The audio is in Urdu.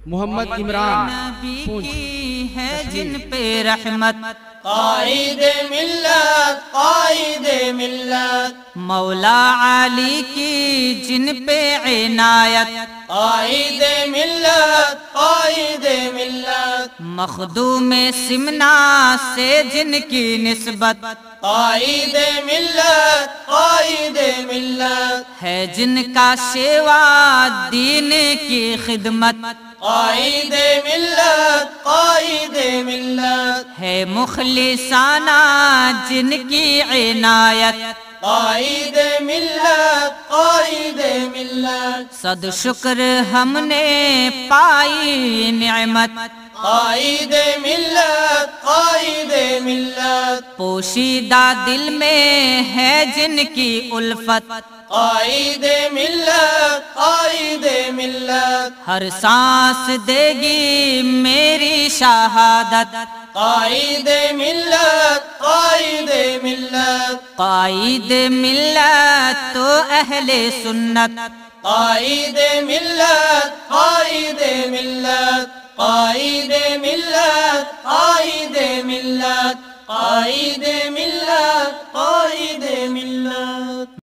محمد عمران نبی پونچھ کی ہے جن پہ رحمت، قائد ملت قائد ملت، مولا علی کی جن پہ عنایت، قائد ملت قائد ملت، مخدوم سمنا سے جن کی نسبت، قائد ملت قائد ملت، ہے جن کا شیوا دین کی خدمت، قائد ملت قائد ملت، ہے مخلصانہ جن کی عنایت، قائد ملت قائد ملت، صد شکر ہم نے پائی نعمت، قائد ملت قائد ملت، پوشیدہ دل میں ہے جن کی الفت، قائد ملت قائد ملت، ہر سانس دے گی میری شہادت، قائد ملت قائد ملت، قائد ملت تو اہل سنت، قائد ملت قائد ملت، قائد ملت قائد ملت، قائد ملت قائد ملت۔